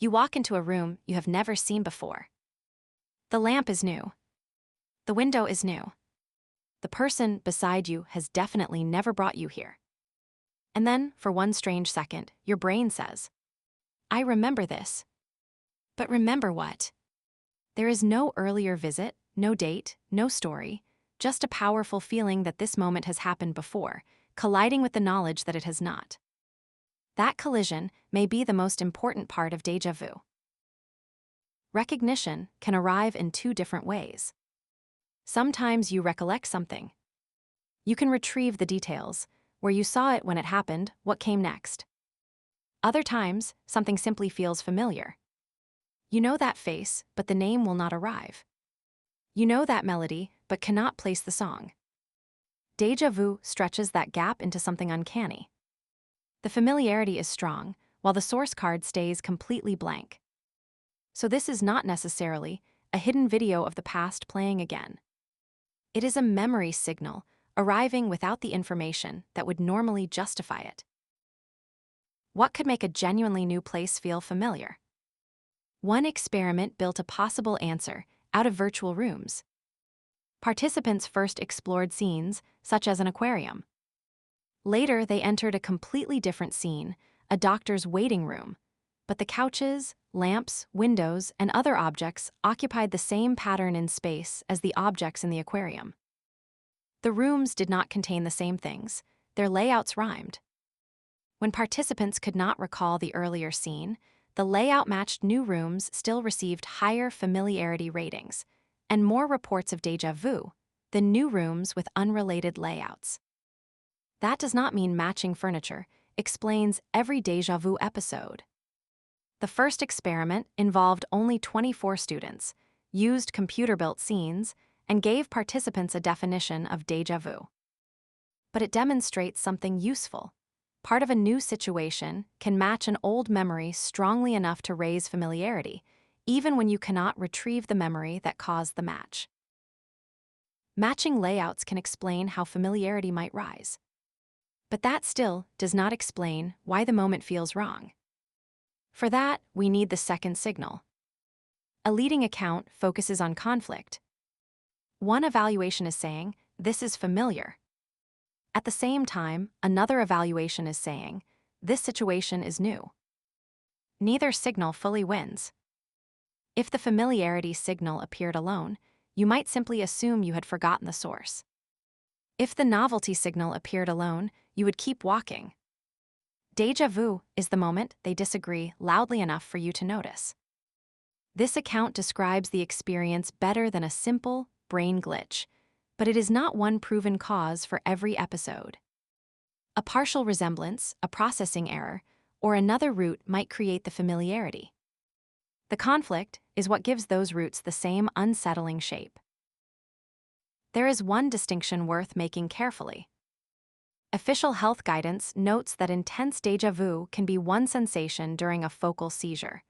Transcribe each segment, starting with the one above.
You walk into a room you have never seen before. The lamp is new. The window is new. The person beside you has definitely never brought you here. And then, for one strange second, your brain says, I remember this. But remember what? There is no earlier visit, no date, no story, just a powerful feeling that this moment has happened before, colliding with the knowledge that it has not. That collision may be the most important part of déjà vu. Recognition can arrive in two different ways. Sometimes you recollect something. You can retrieve the details, where you saw it when it happened, what came next. Other times, something simply feels familiar. You know that face, but the name will not arrive. You know that melody, but cannot place the song. Déjà vu stretches that gap into something uncanny. The familiarity is strong, while the source card stays completely blank. So this is not necessarily a hidden video of the past playing again. It is a memory signal arriving without the information that would normally justify it. What could make a genuinely new place feel familiar? One experiment built a possible answer out of virtual rooms. Participants first explored scenes, such as an aquarium. Later, they entered a completely different scene, a doctor's waiting room, but the couches, lamps, windows, and other objects occupied the same pattern in space as the objects in the aquarium. The rooms did not contain the same things, their layouts rhymed. When participants could not recall the earlier scene, the layout-matched new rooms still received higher familiarity ratings and more reports of déjà vu than new rooms with unrelated layouts. That does not mean matching furniture explains every déjà vu episode. The first experiment involved only 24 students, used computer-built scenes, and gave participants a definition of déjà vu. But it demonstrates something useful. Part of a new situation can match an old memory strongly enough to raise familiarity, even when you cannot retrieve the memory that caused the match. Matching layouts can explain how familiarity might rise. But that still does not explain why the moment feels wrong. For that, we need the second signal. A leading account focuses on conflict. One evaluation is saying, this is familiar. At the same time, another evaluation is saying, this situation is new. Neither signal fully wins. If the familiarity signal appeared alone, you might simply assume you had forgotten the source. If the novelty signal appeared alone, you would keep walking. Déjà vu is the moment they disagree loudly enough for you to notice. This account describes the experience better than a simple brain glitch, but it is not one proven cause for every episode. A partial resemblance, a processing error, or another route might create the familiarity. The conflict is what gives those routes the same unsettling shape. There is one distinction worth making carefully. Official health guidance notes that intense déjà vu can be one sensation during a focal seizure,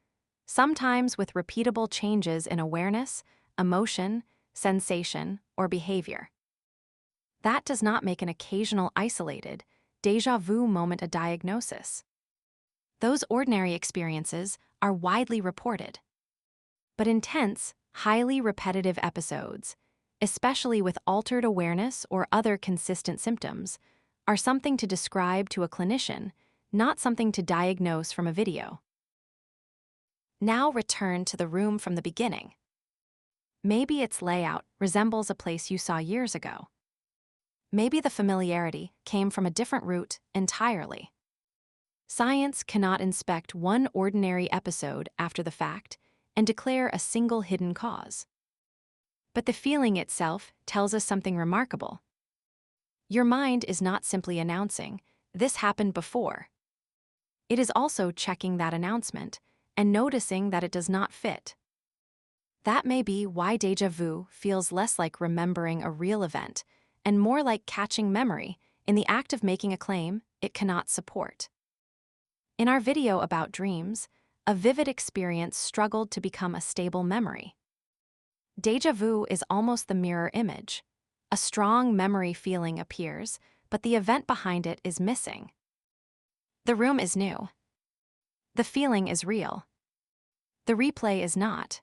sometimes with repeatable changes in awareness, emotion, sensation, or behavior. That does not make an occasional isolated déjà vu moment a diagnosis. Those ordinary experiences are widely reported. But intense, highly repetitive episodes, especially with altered awareness or other consistent symptoms, are something to describe to a clinician, not something to diagnose from a video. Now return to the room from the beginning. Maybe its layout resembles a place you saw years ago. Maybe the familiarity came from a different route entirely. Science cannot inspect one ordinary episode after the fact and declare a single hidden cause. But the feeling itself tells us something remarkable. Your mind is not simply announcing, this happened before. It is also checking that announcement and noticing that it does not fit. That may be why déjà vu feels less like remembering a real event and more like catching memory in the act of making a claim it cannot support. In our video about dreams, a vivid experience struggled to become a stable memory. Déjà vu is almost the mirror image. A strong memory feeling appears, but the event behind it is missing. The room is new. The feeling is real. The replay is not.